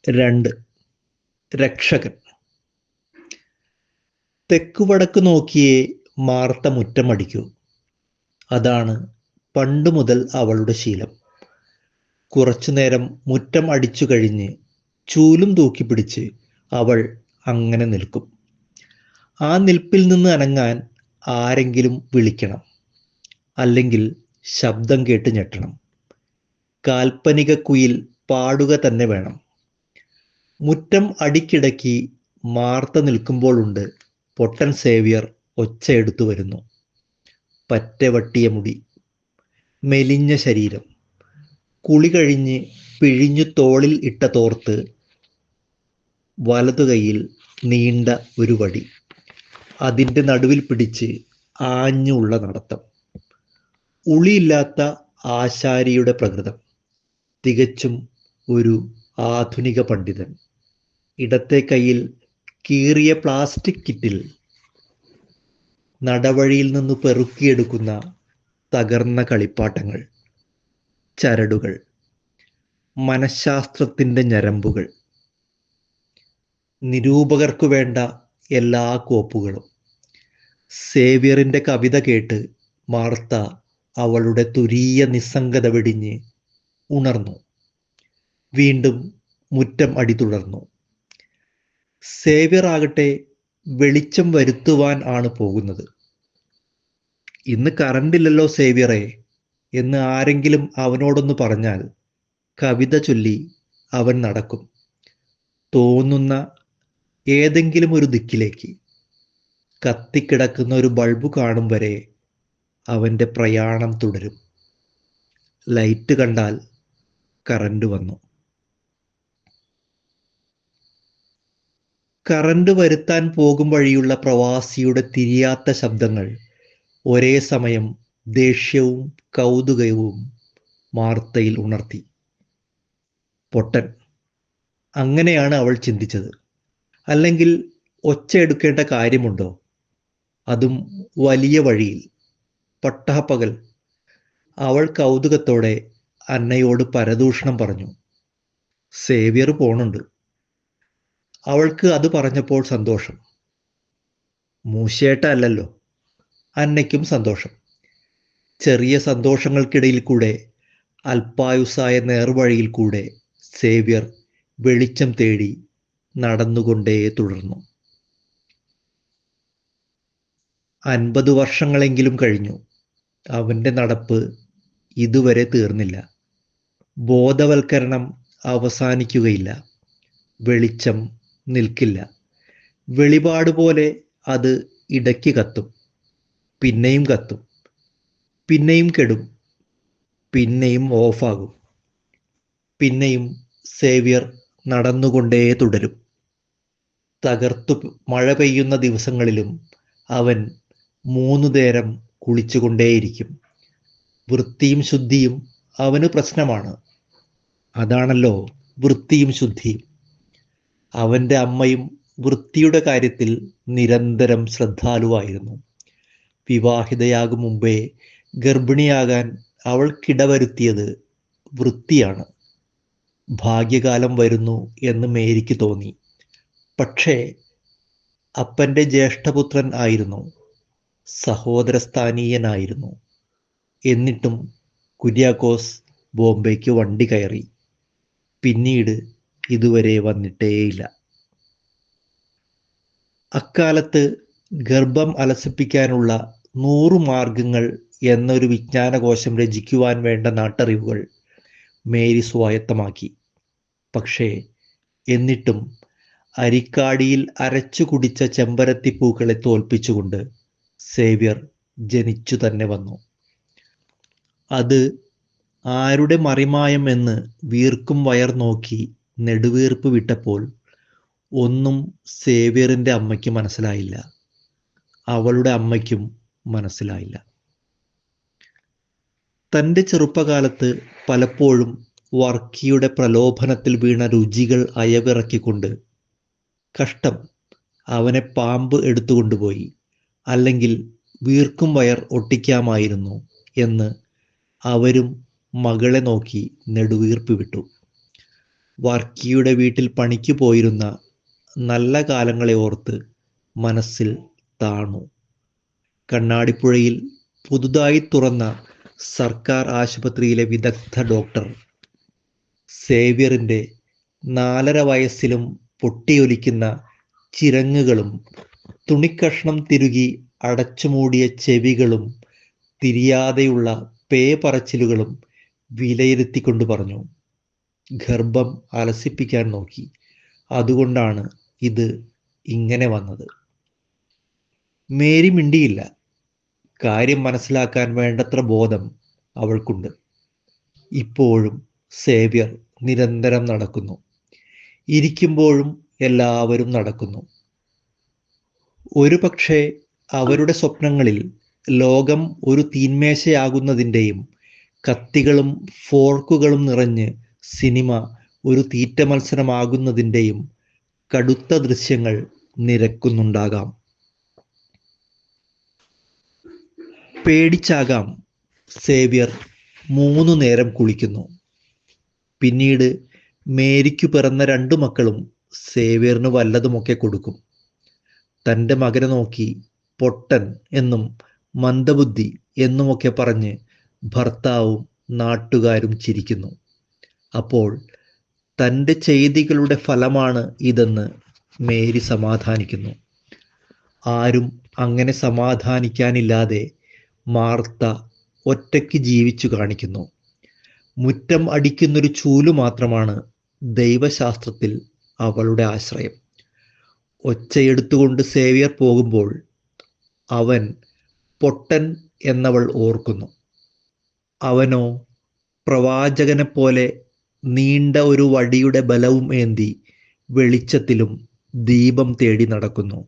2. രക്ഷകൻ. തെക്കുവടക്ക് നോക്കിയേ മാർത്ത മുറ്റമടിക്കൂ. അതാണ് പണ്ടു മുതൽ അവളുടെ ശീലം. കുറച്ചുനേരം മുറ്റം അടിച്ചു കഴിഞ്ഞ് ചൂലും തൂക്കിപ്പിടിച്ച് അവൾ അങ്ങനെ നിൽക്കും. ആ നിൽപ്പിൽ നിന്ന് അനങ്ങാൻ ആരെങ്കിലും വിളിക്കണം, അല്ലെങ്കിൽ ശബ്ദം കേട്ട് ഞെട്ടണം. കാൽപ്പനിക കുയിൽ പാടുക തന്നെ വേണം. മുറ്റം അടിക്കിടയ്ക്ക് മാർത്ത നിൽക്കുമ്പോഴുണ്ട് പൊട്ടൻ സേവ്യർ ഒച്ചയെടുത്തു വരുന്നു. പറ്റവട്ടിയ മുടി, മെലിഞ്ഞ ശരീരം, കുളി കഴിഞ്ഞ് പിഴിഞ്ഞു തോളിൽ ഇട്ട തോർത്ത്, വലതു കൈയിൽ നീണ്ട ഒരു വടി, അതിൻ്റെ നടുവിൽ പിടിച്ച് ആഞ്ഞുള്ള നടത്തം. ഉളിയില്ലാത്ത ആശാരിയുടെ പ്രകൃതം, തികച്ചും ഒരു ആധുനിക പണ്ഡിതൻ. ഇടത്തെ കൈയിൽ കീറിയ പ്ലാസ്റ്റിക് കിറ്റിൽ നടവഴിയിൽ നിന്ന് പെറുക്കിയെടുക്കുന്ന തകർന്ന കളിപ്പാട്ടങ്ങൾ, ചരടുകൾ, മനഃശാസ്ത്രത്തിൻ്റെ ഞരമ്പുകൾ, നിരൂപകർക്കു വേണ്ട എല്ലാ കോപ്പുകളും. സേവ്യറിൻ്റെ കവിത കേട്ട് മാർത്ത അവളുടെ തുരീയ നിസ്സംഗത വെടിഞ്ഞ് ഉണർന്നു. വീണ്ടും മുറ്റം അടി തുടർന്നു. സേവ്യർ ആകട്ടെ വെളിച്ചം വരുത്തുവാൻ ആണ് പോകുന്നത്. ഇന്ന് കറണ്ടില്ലല്ലോ സേവ്യറെ എന്ന് ആരെങ്കിലും അവനോടൊന്ന് പറഞ്ഞാൽ കവിത ചൊല്ലി അവൻ നടക്കും, തോന്നുന്ന ഏതെങ്കിലും ഒരു ദിക്കിലേക്ക്. കത്തിക്കിടക്കുന്ന ഒരു ബൾബ് കാണും വരെ അവൻ്റെ പ്രയാണം തുടരും. ലൈറ്റ് കണ്ടാൽ കറണ്ട് വന്നു. കറണ്ട് വരുത്താൻ പോകും വഴിയുള്ള പ്രവാസിയുടെ തിരിയാത്ത ശബ്ദങ്ങൾ ഒരേ സമയം ദേഷ്യവും കൗതുകവും മാർത്തയിൽ ഉണർത്തി. പൊട്ടൻ, അങ്ങനെയാണ് അവൾ ചിന്തിച്ചത്. അല്ലെങ്കിൽ ഒച്ചയെടുക്കേണ്ട കാര്യമുണ്ടോ? അതും വലിയ വഴിയിൽ, പട്ടാപ്പകൽ. അവൾ കൗതുകത്തോടെ അന്നയോട് പരദൂഷണം പറഞ്ഞു. സേവ്യർ പോണുണ്ട്. അവൾക്ക് അത് പറഞ്ഞപ്പോൾ സന്തോഷം. മൂശേട്ട അല്ലല്ലോ. അന്നയ്ക്കും സന്തോഷം. ചെറിയ സന്തോഷങ്ങൾക്കിടയിൽ കൂടെ, അല്പായുസായ നേർവഴിയിൽ കൂടെ സേവ്യർ വെളിച്ചം തേടി നടന്നുകൊണ്ടേ തുടർന്നു. 50 വർഷങ്ങളെങ്കിലും കഴിഞ്ഞു. അവൻ്റെ നടപ്പ് ഇതുവരെ തീർന്നില്ല. ബോധവൽക്കരണം അവസാനിക്കുകയില്ല. വെളിച്ചം നിൽക്കില്ല. വെളിപാട് പോലെ അത് ഇടയ്ക്ക് കത്തും, പിന്നെയും കത്തും, പിന്നെയും കെടും, പിന്നെയും ഓഫാകും. പിന്നെയും സേവ്യർ നടന്നുകൊണ്ടേ തുടരും. തകർത്തു മഴ പെയ്യുന്ന ദിവസങ്ങളിലും അവൻ 3 നേരം കുളിച്ചുകൊണ്ടേയിരിക്കും. വൃത്തിയും ശുദ്ധിയും അവന് പ്രശ്നമാണ്. അതാണല്ലോ വൃത്തിയും ശുദ്ധിയും. അവൻ്റെ അമ്മയും വൃത്തിയുടെ കാര്യത്തിൽ നിരന്തരം ശ്രദ്ധാലുവായിരുന്നു. വിവാഹിതയാകും മുമ്പേ ഗർഭിണിയാകാൻ അവൾക്കിടവരുത്തിയത് വൃത്തിയാണ്. ഭാഗ്യകാലം വരുന്നു എന്ന് മേരിക്ക് തോന്നി. പക്ഷേ അപ്പൻ്റെ ജ്യേഷ്ഠപുത്രൻ ആയിരുന്നു, സഹോദരസ്ഥാനീയനായിരുന്നു. എന്നിട്ടും കുര്യാക്കോസ് ബോംബെക്ക് വണ്ടി കയറി. പിന്നീട് ഇതുവരെ വന്നിട്ടേയില്ല. അക്കാലത്ത് ഗർഭം അലസിപ്പിക്കാനുള്ള 100 മാർഗങ്ങൾ എന്നൊരു വിജ്ഞാനകോശം രചിക്കുവാൻ വേണ്ട നാട്ടറിവുകൾ മേരി സ്വായത്തമാക്കി. പക്ഷേ എന്നിട്ടും അരിക്കാടിയിൽ അരച്ചു കുടിച്ച ചെമ്പരത്തിപ്പൂക്കളെ തോൽപ്പിച്ചുകൊണ്ട് സേവ്യർ ജനിച്ചു തന്നെ വന്നു. അത് ആരുടെ മറിമായം എന്ന് വീർക്കും വയർ നോക്കി നെടുവീർപ്പ് വിട്ടപ്പോൾ ഒന്നും സേവ്യറിൻ്റെ അമ്മയ്ക്ക് മനസ്സിലായില്ല. അവളുടെ അമ്മയ്ക്കും മനസ്സിലായില്ല. തൻ്റെ ചെറുപ്പകാലത്ത് പലപ്പോഴും വർക്കിയുടെ പ്രലോഭനത്തിൽ വീണ രുചികൾ അയവിറക്കിക്കൊണ്ട്, കഷ്ടം, അവനെ പാമ്പ് എടുത്തുകൊണ്ടുപോയി, അല്ലെങ്കിൽ വീർക്കും വയർ ഒട്ടിക്കാമായിരുന്നു എന്ന് അവരും മകളെ നോക്കി നെടുവീർപ്പ് വിട്ടു. വർക്കിയുടെ വീട്ടിൽ പണിക്ക് പോയിരുന്ന നല്ല കാലങ്ങളെ ഓർത്ത് മനസ്സിൽ താണു. കണ്ണാടിപ്പുഴയിൽ പുതുതായി തുറന്ന സർക്കാർ ആശുപത്രിയിലെ വിദഗ്ധ ഡോക്ടർ സേവ്യറിൻ്റെ 4.5 വയസ്സിലും പൊട്ടിയൊലിക്കുന്ന ചിറങ്ങുകളും തുണിക്കഷ്ണം തിരുകി അടച്ചുമൂടിയ ചെവികളും തിരിയാതെയുള്ള പേ പറച്ചിലുകളും വിലയിരുത്തിക്കൊണ്ട് പറഞ്ഞു, ഗർഭം അലസിപ്പിക്കാൻ നോക്കി, അതുകൊണ്ടാണ് ഇത് ഇങ്ങനെ വന്നത്. മേരി മിണ്ടിയില്ല. കാര്യം മനസ്സിലാക്കാൻ വേണ്ടത്ര ബോധം അവൾക്കുണ്ട്. ഇപ്പോഴും സേവ്യർ നിരന്തരം നടക്കുന്നു. ഇരിക്കുമ്പോഴും എല്ലാവരും നടക്കുന്നു. ഒരുപക്ഷെ അവരുടെ സ്വപ്നങ്ങളിൽ ലോകം ഒരു തീന്മേശയാകുന്നതിൻ്റെയും കത്തികളും ഫോർക്കുകളും നിറഞ്ഞ് സിനിമ ഒരു തീറ്റ മത്സരമാകുന്നതിൻ്റെയും കടുത്ത ദൃശ്യങ്ങൾ നിരക്കുന്നുണ്ടാകാം. പേടിച്ചാകാം സേവ്യർ 3 നേരം കുളിക്കുന്നു. പിന്നീട് മേരിക്കു പിറന്ന 2 മക്കളും സേവ്യറിന് വല്ലതുമൊക്കെ കൊടുക്കും. തൻ്റെ മകനെ നോക്കി പൊട്ടൻ എന്നും മന്ദബുദ്ധി എന്നുമൊക്കെ പറഞ്ഞ് ഭർത്താവും നാട്ടുകാരും ചിരിക്കുന്നു. അപ്പോൾ തൻ്റെ ചെയ്തികളുടെ ഫലമാണ് ഇതെന്ന് മേരി സമാധാനിക്കുന്നു. ആരും അങ്ങനെ സമാധാനിക്കാനില്ലാതെ മാർത്ത ഒറ്റയ്ക്ക് ജീവിച്ചു കാണിക്കുന്നു. മുറ്റം അടിക്കുന്നൊരു ചൂലു മാത്രമാണ് ദൈവശാസ്ത്രത്തിൽ അവളുടെ ആശ്രയം. ഒച്ചയെടുത്തുകൊണ്ട് സേവ്യർ പോകുമ്പോൾ അവൻ പൊട്ടൻ എന്നവൾ ഓർക്കുന്നു. അവനോ പ്രവാചകനെപ്പോലെ നീണ്ട ഒരു വടിയുടെ ബലവും ഏന്തി വെളിച്ചത്തിലും ദീപം തേടി നടക്കുന്നു.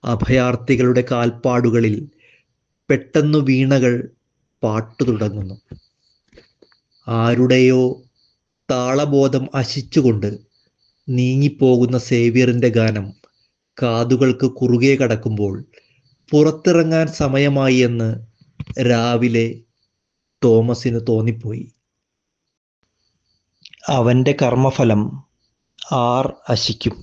അഭയാർത്ഥികളുടെ കാൽപ്പാടുകളിൽ പെട്ടെന്നു വീണകൾ പാട്ടു തുടങ്ങുന്നു. ആരുടെയോ താളബോധം അശിച്ചുകൊണ്ട് നീങ്ങിപ്പോകുന്ന സേവ്യറിൻ്റെ ഗാനം കാതുകൾക്ക് കുറുകെ കടക്കുമ്പോൾ പുറത്തിറങ്ങാൻ സമയമായി എന്ന് രാവിലെ തോമസിന് തോന്നിപ്പോയി. അവൻ്റെ കർമ്മഫലം ആർ അശിക്കും.